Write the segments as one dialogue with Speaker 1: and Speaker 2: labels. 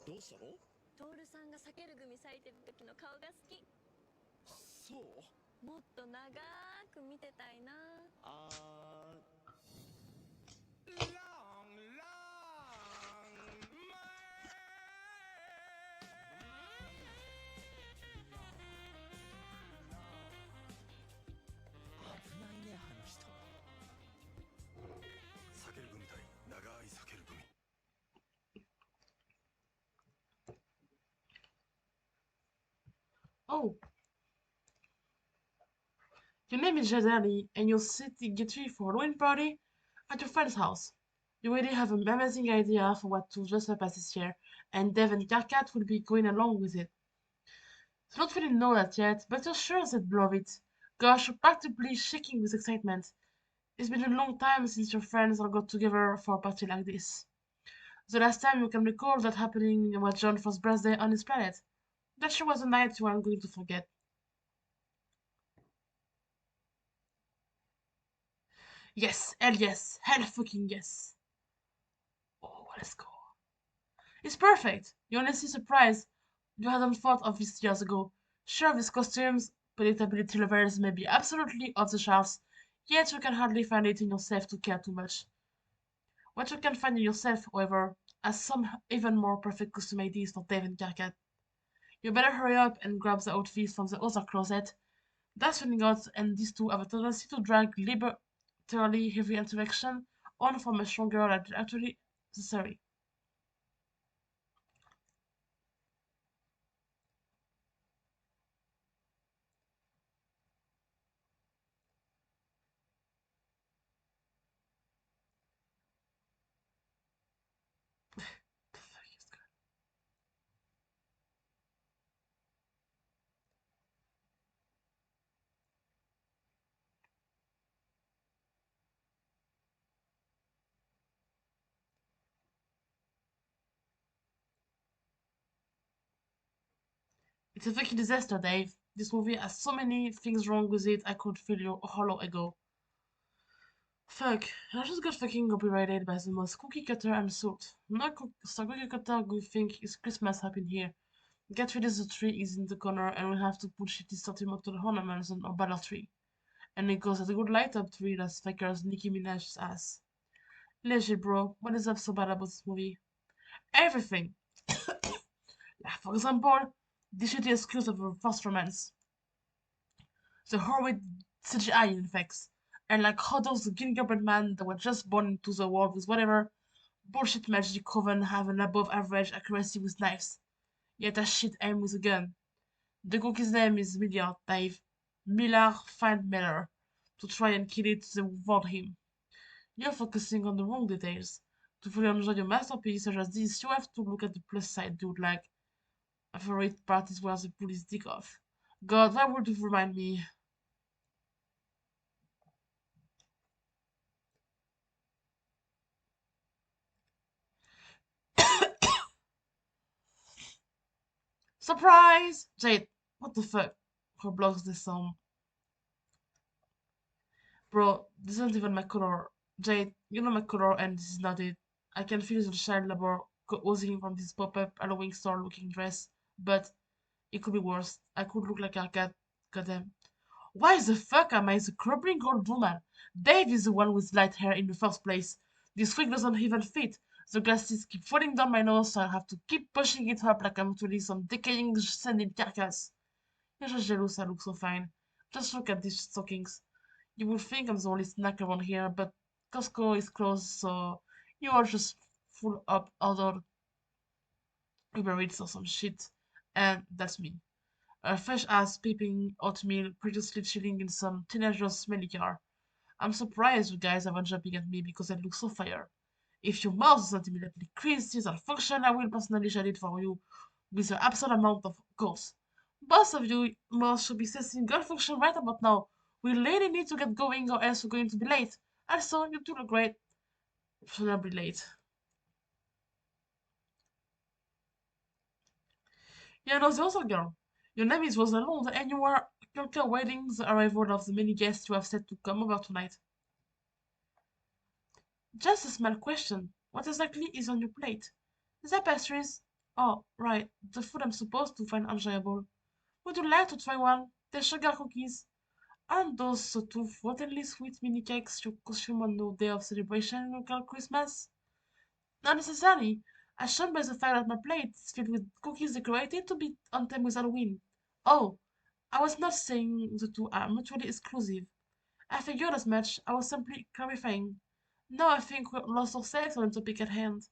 Speaker 1: どうしたの？
Speaker 2: トールさんが避ける組咲いてる時の顔が好き。
Speaker 1: そう？
Speaker 2: もっと長く見てたいな。
Speaker 1: 危ないね、あの人。避ける組対長い避ける組。
Speaker 3: Oh, your name is Jadali, and you're sitting get ready for a Halloween party at your friend's house. You already have an amazing idea for what to dress up as this year, and Dev and Karkat will be going along with it. So don't really know that yet, but you're sure they'd love it. Gosh, you're practically shaking with excitement. It's been a long time since your friends all got together for a party like this. The last time you can recall that happening was John's first birthday on his planet. That sure was a night you aren't going to forget. Yes, hell fucking yes. Oh, let's go. It's perfect. You're honestly surprised you hadn't thought of this years ago. Sure, these costumes, predictability levels may be absolutely off the charts, yet you can hardly find it in yourself to care too much. What you can find in yourself, however, are some even more perfect custom ideas for Dave and Karkat. You better hurry up and grab the outfits from the other closet. That's finding out, and these two have a tendency to drag literally heavy interaction on from a stronger than actually necessary. It's a fucking disaster, Dave. This movie has so many things wrong with it I could feel you a hollow ago. Fuck, I just got fucking copyrighted by the most cookie cutter insult. No cookie cutter good thing is Christmas happening here. Get ready, the tree is in the corner and we have to put shitty sentimental ornaments on our banner tree. And it goes as a good light up tree that fakers Nicki Minaj's ass. Legit, bro, what is up so bad about this movie? Everything! Like, for example, the shitty excuse of a first romance. The horrid CGI effects, and like how those gingerbread men that were just born into the world with whatever bullshit magic coven have an above average accuracy with knives. Yet that shit aim with a gun. The cookie's name is Millard Dave. Miller find Miller to try and kill it to reward him. You're focusing on the wrong details. To fully enjoy your masterpiece such as this, you have to look at the plus side, dude. Like, my favorite part is where the police dig off. God, that would remind me. Surprise! Jade, what the fuck? Who blocks this song? Bro, this isn't even my color. Jade, you know my color and this is not it. I can feel the child labor oozing from this pop-up Halloween store looking dress, but it could be worse. I could look like a cat. Goddamn. Why the fuck am I the crippling old woman? Dave is the one with light hair in the first place. This wig doesn't even fit. The glasses keep falling down my nose, so I have to keep pushing it up like I'm actually some decaying sanded carcass. You're just jealous I look so fine. Just look at these stockings. You would think I'm the only snack around here, but Costco is closed, so you are just full up other Uber Eats or some shit. And that's me. A fresh ass peeping oatmeal previously chilling in some teenager's smelly car. I'm surprised you guys aren't jumping at me because I look so fire. If your mouth doesn't immediately crease or function, I will personally shut it for you with the absolute amount of course. Both of you must should be assessing girl function right about now. We really need to get going or else we're going to be late. Also, you two look great. Should not be late. Yeah, no, the other girl. Your name is Rosalind and you are currently awaiting the arrival of the many guests you have set to come over tonight. Just a small question. What exactly is on your plate? The pastries? Oh, right, the food I'm supposed to find enjoyable. Would you like to try one? The sugar cookies. Aren't those sort of rottenly sweet mini cakes you consume on the day of celebration local Christmas? Not necessarily. As shown by the fact that my plate is filled with cookies decorated to be on time with Halloween. Oh, I was not saying the two are mutually exclusive. I figured as much. I was simply clarifying. Now I think we're lost ourselves on the topic at hand.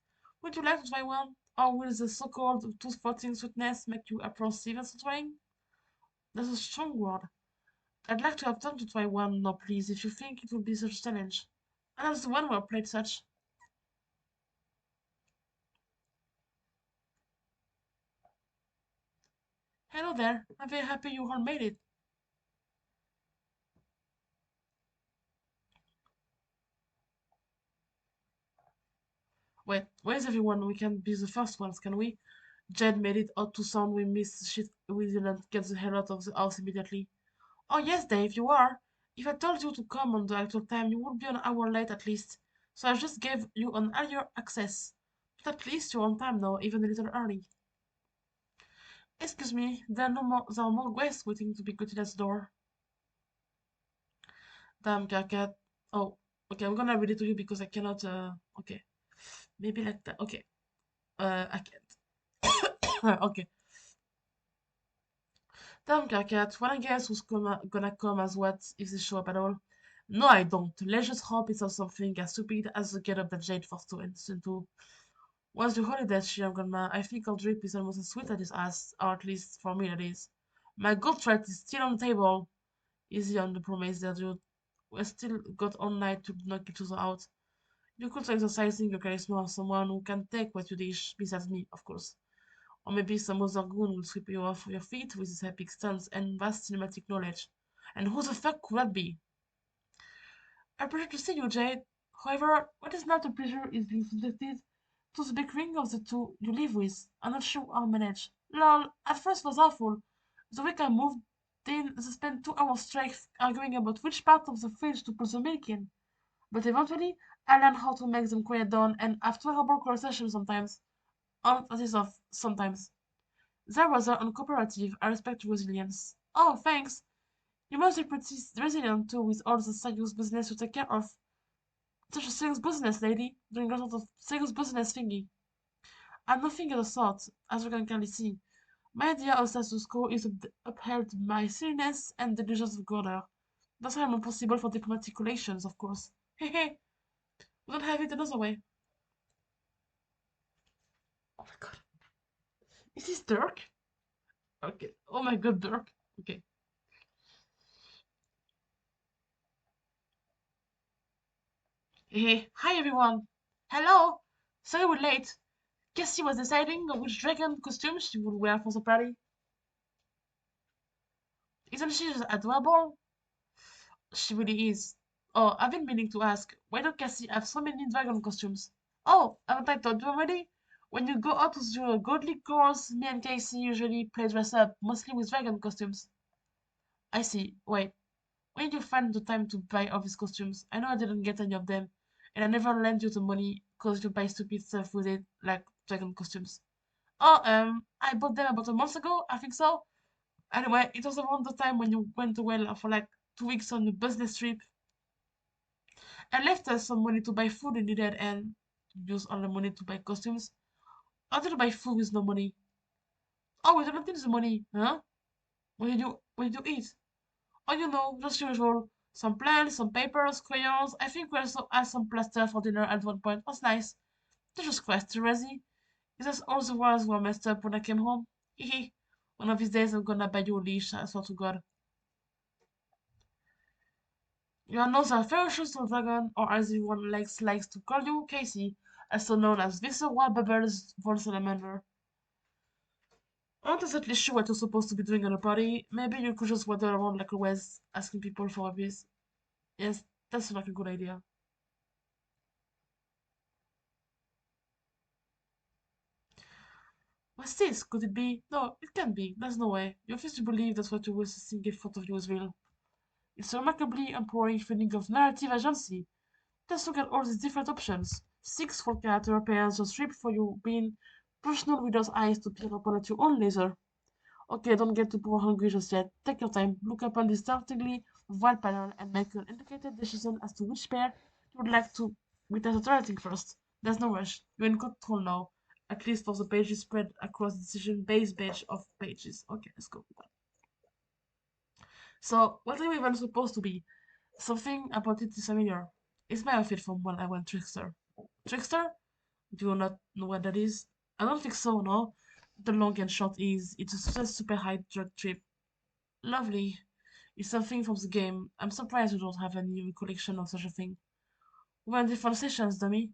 Speaker 3: Would you like to try one? Or will the so-called tooth-rotting sweetness make you apprehensive as trying? That's a strong word. I'd like to have time to try one now, please, if you think it would be such a challenge. And that's the one where I played such. Hello there. I'm very happy you all made it. Wait, where's everyone? We can be the first ones, can we? Jed made it out to sound we missed shit. We didn't get the hell out of the house immediately. Oh, yes, Dave, you are. If I told you to come on the actual time, you would be an hour late at least. So I just gave you an earlier access. But at least you're on time now, even a little early. Excuse me, there are more guests waiting to be greeted at the door. Damn, Cat. Oh, okay, I'm gonna read it to you because I cannot, okay. Maybe like that. Okay. I can't. Okay. Damn, Cat. Wanna guess who's gonna come as what if they show up at all? No, I don't. Let's just hope it's not something as stupid as the get up that Jade forced to into. Once the holidays shit, I think our drip is almost as sweet as his ass, or at least for me that is. My good threat is still on the table. Easy on the promise there, dude. We still got all night to knock each other out. You could try exercising your charisma on someone who can take what you dish, besides me, of course. Or maybe some other goon will sweep you off your feet with his epic stunts and vast cinematic knowledge. And who the fuck could that be? I pleasure to see you, Jade. However, what is not a pleasure is being subjected to the bickering of the two you live with. I'm not sure I'll manage. Lol, at first was awful. The week I moved in, they spent 2 hours straight arguing about which part of the fridge to put the milk in. But eventually, I learned how to make them quiet down and have tolerable conversations sometimes. That is of sometimes. They're rather uncooperative. I respect your resilience. Oh, thanks. You must be pretty resilient too with all the serious business you take care of. Such a serious business, lady, doing a sort of serious business thingy. I'm nothing of the sort, as you can clearly see. My idea of status quo is upheld by silliness and the diligence of order. That's why I'm impossible for diplomatic relations, of course. Hehe, we don't have it another way. Oh my god. Is this Dirk? Okay. Oh my god, Dirk. Okay. Hey, hi everyone. Hello. Sorry we're late. Cassie was deciding on which dragon costume she would wear for the party. Isn't she just adorable? She really is. Oh, I've been meaning to ask, why does Cassie have so many dragon costumes? Oh, haven't I told you already? When you go out with your godly girls, me and Casey usually play dress up, mostly with dragon costumes. I see. Wait, when did you find the time to buy all these costumes? I know I didn't get any of them, and I never lent you the money because you buy stupid stuff with it, like dragon costumes. Oh, I bought them about a month ago, I think so. Anyway, it was around the time when you went away for like 2 weeks on a business trip and left us some money to buy food we needed and use all the money to buy costumes. How did you buy food with no money? Oh, we don't need the money, huh? What did you eat? Oh, just usual. Some plants, some papers, crayons. I think we also had some plaster for dinner at one point. Was nice. Jesus Christ, Terezi. Is this all the words were messed up when I came home? Hehe. One of these days I'm gonna buy you a leash, I swear to God. You are not a ferocious dragon, or as everyone likes to call you, Casey, also known as Viscera Bubbles von Salamander. I'm not exactly sure what you're supposed to be doing at a party. Maybe you could just wander around like always, asking people for a piece. Yes, that's like a good idea. What's this? Could it be? No, it can't be. There's no way. You refuse to believe that what you were seeing in front of you is real. It's a remarkably empowering feeling of narrative agency. Just look at all these different options. 6 for character pairs just ripped for you being Professional reader's eyes to peer upon at your own laser. Okay, don't get too power hungry just yet. Take your time, look upon the startlingly wide panel, and make an educated decision as to which pair you would like to witness alternating first. There's no rush. You're in control now, at least for the pages spread across the decision-based batch of pages. Okay, let's go with that. So, what are you even supposed to be? Something about it is familiar. It's my outfit from when I went Trickster. Trickster? Do you not know what that is? I don't think so, no. The long and short is, it's a super high drug trip. Lovely. It's something from the game. I'm surprised you don't have any recollection of such a thing. We're in different sessions, dummy.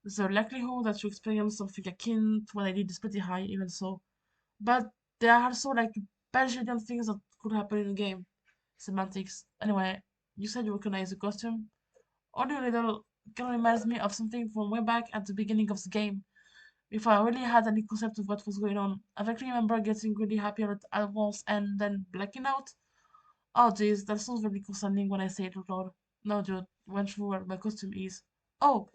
Speaker 3: The likelihood that you experience something akin to what I did is pretty high, even so. But there are also like bajillion things that could happen in the game. Semantics. Anyway, you said you recognize the costume. Audio little kind of reminds me of something from way back at the beginning of the game, before I really had any concept of what was going on. I vaguely remember getting really happy at once and then blacking out. Oh jeez, that sounds very concerning when I say it out loud. No, dude, went through where my costume is. Oh,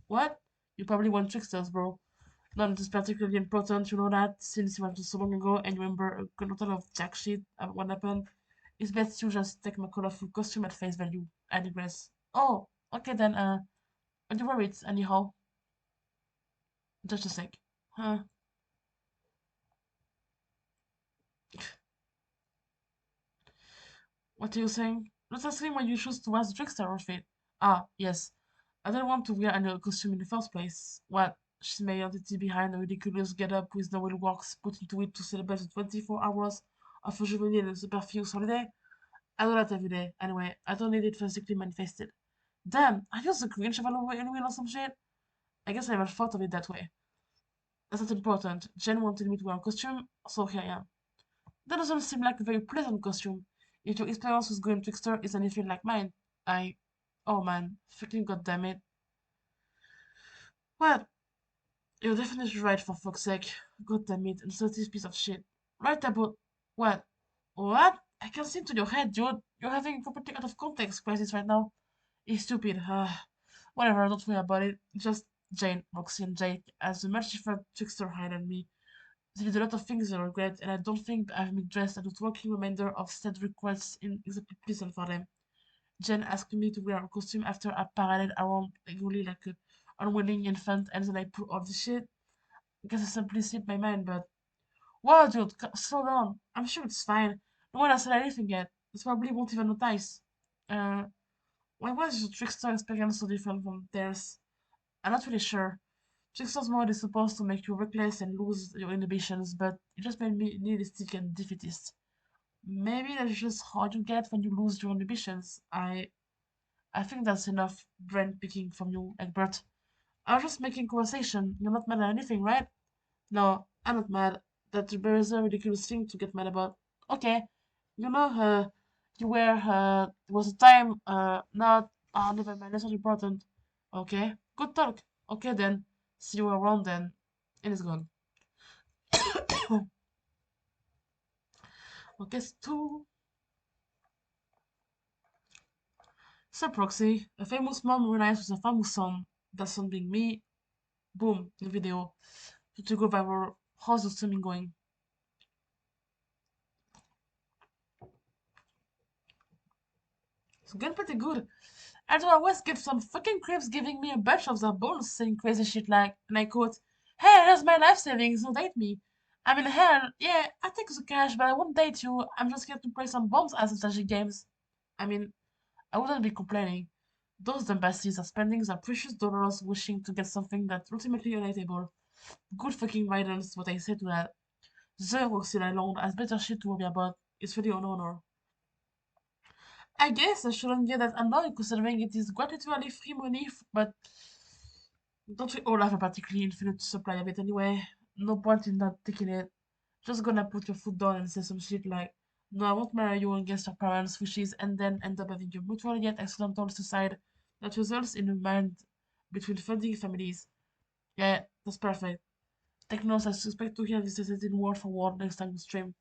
Speaker 3: what? You probably want tricksters, bro. None of this particularly important, you know that, since it was so long ago and you remember a good lot of jack shit about what happened. It's best you just take my colorful costume at face value. I digress. Oh, okay then, you wear it anyhow. Just a sec. Huh? What are you saying? Not asking why you choose to wear the trickster outfit. Ah, yes. I didn't want to wear any costume in the first place. Well, she's my identity behind a ridiculous get-up with no real works put into it to celebrate the 24 hours of a juvenile and superfluous holiday. I do that every day. Anyway, I don't need it physically manifested. Damn, are you the Grinch of Halloween or some shit? I guess I never thought of it that way. That's not important. Jen wanted me to wear a costume, so here I am. That doesn't seem like a very pleasant costume. If your experience with Green Trickster is anything like mine, I... Oh man, freaking goddamn it. Well, you're definitely right for fuck's sake. Goddamn it, and so this piece of shit. Right about... What? What? I can see into your head, dude. You're having a completely out of context crisis right now. It's stupid. Whatever, don't worry about it. Just Jane, Roxy, and Jake, as the much different trickster hide me. They did a lot of things I regret, and I don't think I've been dressed as a working reminder of said requests in exactly pleasant for them. Jen asked me to wear a costume after I paraded around regularly like a unwilling infant, and then I put all the shit. I guess I simply slipped my mind, but wow, dude, slow down. I'm sure it's fine. No one has said anything yet. It probably won't even notice. Uh, why was your trickster experience so different from theirs? I'm not really sure. Trickster's mode is supposed to make you reckless and lose your inhibitions, but it just made me nihilistic and defeatist. Maybe that's just how you get when you lose your inhibitions. I think that's enough brain picking from you, Egbert. I was just making conversation. You're not mad at anything, right? No, I'm not mad. That's a very ridiculous thing to get mad about. Okay, you were, there was a time, not, never mind, that's not important. Okay, good talk. Okay then, see you around then. And it's gone. Okay, two. So proxy, a famous mom reunites with a famous son. That son being me. Boom, the video. To go viral. How's the streaming going? It's going pretty good. I do always get some fucking creeps giving me a bunch of their bones saying crazy shit like, and I quote, "Hey, here's my life savings, don't date me." I mean, hell, yeah, I take the cash, but I won't date you. I'm just here to play some bombs as strategy games. I mean, I wouldn't be complaining. Those dumb bastards are spending their precious dollars wishing to get something that's ultimately relatable. Good fucking riddance, what I say to that. The Roxy Island has better shit to worry about. It's really an honor. I guess I shouldn't get that annoyed considering it is gratuitously free money, but don't we all have a particularly infinite supply of it anyway? No point in not taking it. Just gonna put your foot down and say some shit like, "No, I won't marry you against your parents' wishes," and then end up having a mutual yet accidental suicide that results in a marriage between funding families. Yeah, that's perfect. Take notes, I suspect to hear this said in word for word next time we stream.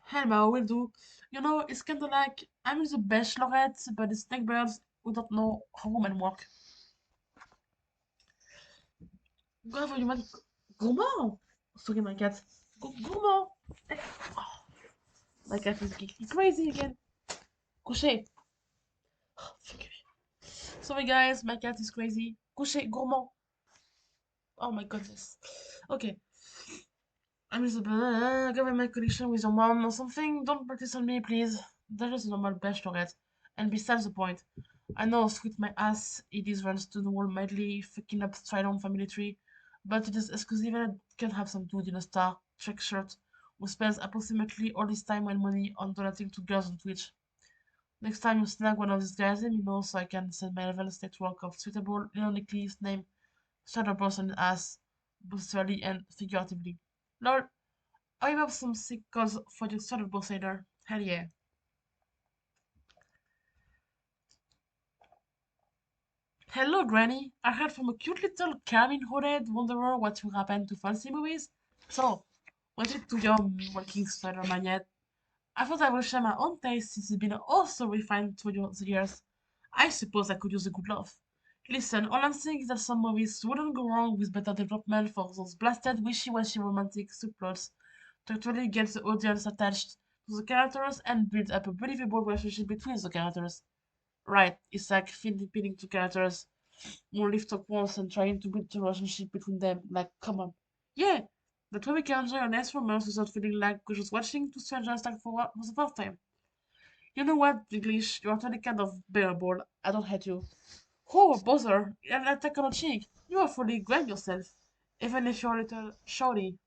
Speaker 3: Helma will do. You know, it's kinda like I'm the bachelorette, but the snakebirds we don't know how women work. Grave human. Gourmand! Sorry, my cat. Gourmand! Oh, my cat is geeky crazy again. Coucher. Oh, forgive me. Sorry, guys, my cat is crazy. Coucher, gourmand. Oh my goodness. Okay. I'm just government connection with your mom or something. Don't practice on me, please. That's just a normal bachelorette. And besides the point, I know sweet my ass it is runs to the wall madly, fucking up Stridon family tree, but it is exclusive and I can have some dude in a Star Trek shirt who spends approximately all his time and money on donating to girls on Twitch. Next time you snag one of these guys, let me know so I can send my reverse network of suitable, ironically named shadow bros on the ass, both literally and figuratively. Lol, I have some sick cause for the shadow boss later. Hell yeah. Hello, Granny. I heard from a cute little cabin-hooded wanderer what you happen to fancy movies. So, was it to your working Spider-Man yet? I thought I would share my own taste since it's been also refined through the years. I suppose I could use a good laugh. Listen, all I'm saying is that some movies wouldn't go wrong with better development for those blasted wishy-washy romantic subplots to actually get the audience attached to the characters and build up a believable relationship between the characters. Right, it's like feeding two characters, more lift up once and trying to build a relationship between them. Like, come on. Yeah, that way we can enjoy a nice romance without feeling like we're just watching two strangers talk for the first time. You know what, English? You are totally kind of bearable. I don't hate you. Oh, bother! An attack on a cheek. You are fully grand yourself, even if you're a little shawty.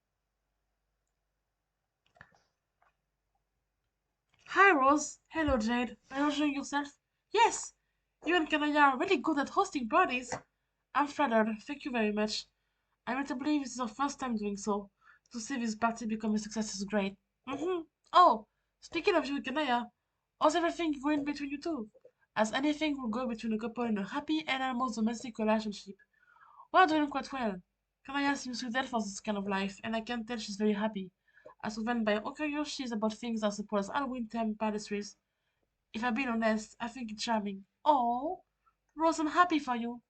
Speaker 3: Hi, Rose. Hello, Jade. Are you enjoying yourself? Yes! You and Kanaya are really good at hosting parties. I'm flattered. Thank you very much. I meant to believe this is our first time doing so. To see this party become a success is great. Mm-hmm. Oh, speaking of you and Kanaya, how's everything going between you two? As anything will go between a couple in a happy and almost domestic relationship. We're doing quite well. Kanaya seems to there for this kind of life, and I can tell she's very happy. As when by all curious she's about things I suppose Halloween time pastries. If I'm being honest, I think it's charming. Oh, Rose, I'm happy for you.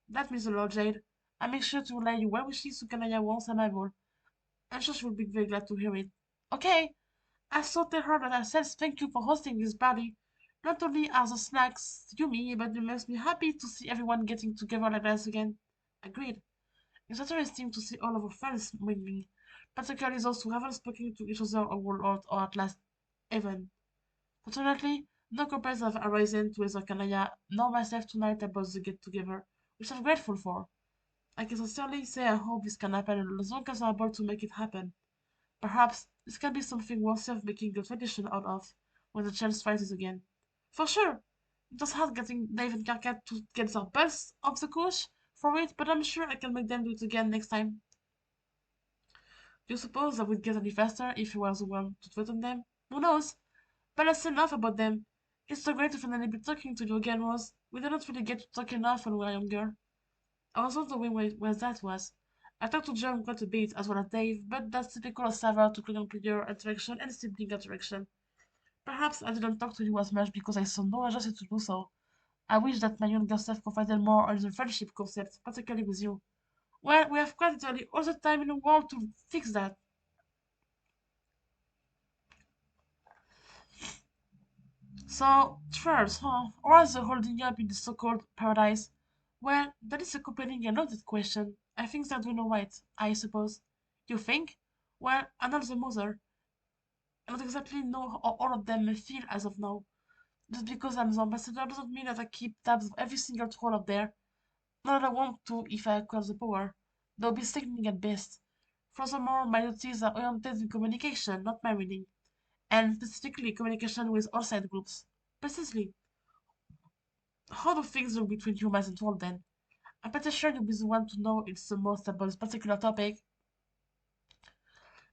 Speaker 3: That means a lot, Jade. I make sure to relay your well wishes to Kanaya once I'm able. I'm sure she will be very glad to hear it. Okay, I so tell her that I says thank you for hosting this party. Not only are the snacks yummy, but it makes me happy to see everyone getting together like this again. Agreed. It's interesting to see all of our friends mingling, particularly those who haven't spoken to each other or at last even. Fortunately, no complaints have arisen to either Kanaya nor myself tonight about the get together, which I'm grateful for. I can sincerely say I hope this can happen as long as I'm able to make it happen. Perhaps this can be something worthy of making a tradition out of when the chance rises again. For sure! It was hard getting Dave and Karkat to get their butts off the couch for it, but I'm sure I can make them do it again next time. Do you suppose I would get any faster if I was the one to threaten them? Who knows? But that's enough about them. It's so great to finally be talking to you again, Rose. We didn't really get to talk enough when we were younger. I was wondering where that was. I talked to John quite a bit, as well as Dave, but that's typical of Sarah to click on player interaction and sibling interaction. Perhaps I didn't talk to you as much because I saw no urgency to do so. I wish that my younger self confided more on the friendship concept, particularly with you. Well, we have quite literally all the time in the world to fix that. So, first, huh? Or is the holding up in the so-called paradise? Well, that is a compelling and loaded question. I think that we know right, I suppose. You think? Well, I'm not the mother. I don't exactly know how all of them feel as of now. Just because I'm the ambassador doesn't mean that I keep tabs of every single troll up there. Not that I want to if I acquire the power. They'll be sickening at best. Furthermore, my duties are oriented in communication, not my reading. And specifically communication with all side groups. Precisely. How do things look between humans and trolls then? I'm pretty sure you'll be the one to know it's the most about this particular topic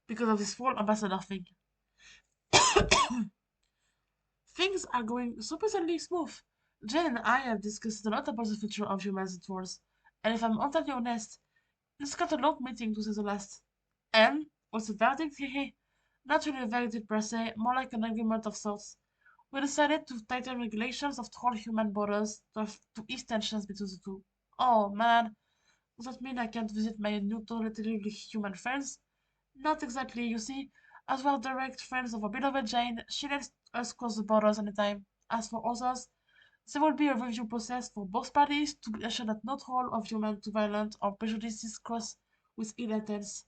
Speaker 3: because of this whole ambassador thing. Things are going surprisingly smooth. Jen and I have discussed a lot about the future of humans and trolls, and if I'm entirely honest, it's got a long meeting to say the last. And, what's the verdict? Hehe. Not really a verdict per se, more like an agreement of sorts. We decided to tighten regulations of troll human borders to ease tensions between the two. Oh man, does that mean I can't visit my new totally human friends? Not exactly, you see. As we're direct friends of our beloved Jane, she lets us cross the borders anytime. As for others, there will be a review process for both parties to ensure that no troll of human to violent or prejudices cross with ill intents.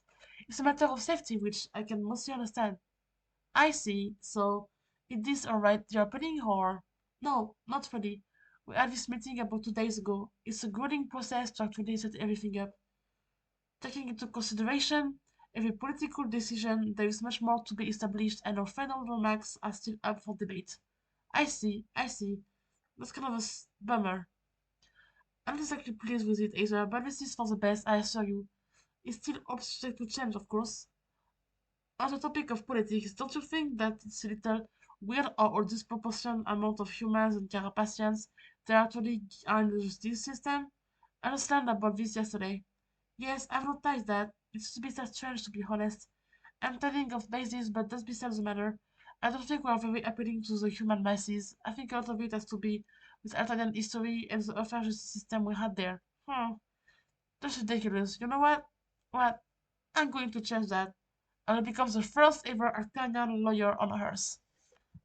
Speaker 3: It's a matter of safety, which I can mostly understand. I see. So, is this alright, the opening, or? No, not really. We had this meeting about 2 days ago. It's a grueling process to actually set everything up. Taking into consideration every political decision, there is much more to be established, and our final remarks are still up for debate. I see. That's kind of a bummer. I'm not exactly pleased with it either, but this is for the best, I assure you. It's still subject to change, of course. On the topic of politics, don't you think that it's a little weird or a disproportionate amount of humans and Carapacians that actually are in the justice system? I just learned about this yesterday. Yes, I've noticed that. It's a bit strange to be honest. I'm telling of basis, but that's besides the matter. I don't think we are very appealing to the human masses. I think a lot of it has to be with Italian history and the unfair justice system we had there. That's ridiculous. You know what? What? I'm going to change that. I will become the first ever Italian lawyer on earth.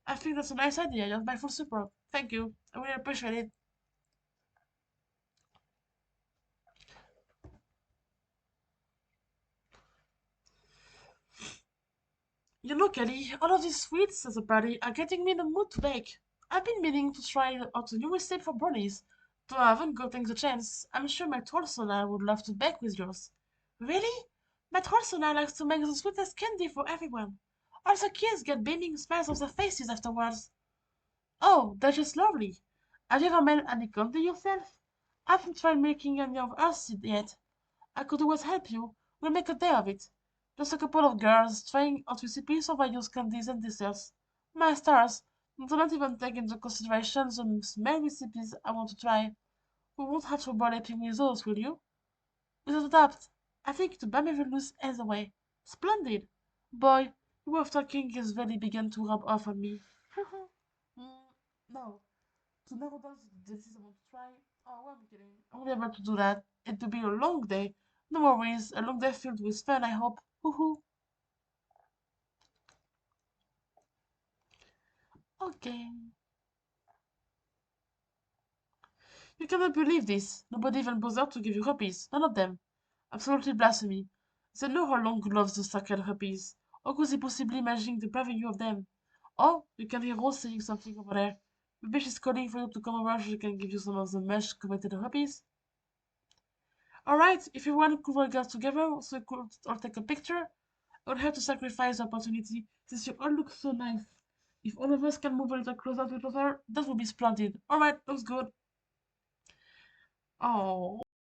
Speaker 3: I think that's a nice idea. You have my full support. Thank you. I really appreciate it. You know, Kelly, all of these sweets as a party are getting me in the mood to bake. I've been meaning to try out a new recipe for brownies, though I haven't gotten the chance. I'm sure my Tolsona would love to bake with yours. Really? My Tolsona likes to make the sweetest candy for everyone. All the kids get beaming smiles on their faces afterwards. Oh, that's just lovely. Have you ever made any candy yourself? I haven't tried making any of us yet. I could always help you. We'll make a day of it. Just a couple of girls trying out recipes of various candies and desserts. My stars, do not even take into consideration the many recipes I want to try. We won't have trouble helping with those, will you? Without a doubt. I think the Bammy will lose either way. Splendid. Boy, your way of talking has really begun to rub off on me. Mm, no. To narrow down the disease I want to try. Oh, I'm kidding. I won't be able to do that. It will be a long day. No worries. A long day filled with fun, I hope. Hoo. Okay. You cannot believe this. Nobody even bothered to give you puppies. None of them. Absolutely blasphemy. They know how long you love those sacred puppies. How could they possibly imagine depriving you of them? Oh, you can hear Rose saying something over there. Maybe she's calling for you to come over so she can give you some of the much coveted puppies. Alright, if everyone could work out together so we could all take a picture, I would have to sacrifice the opportunity since you all look so nice. If all of us can move a little closer to each other, that would be splendid. Alright, looks good. Oh.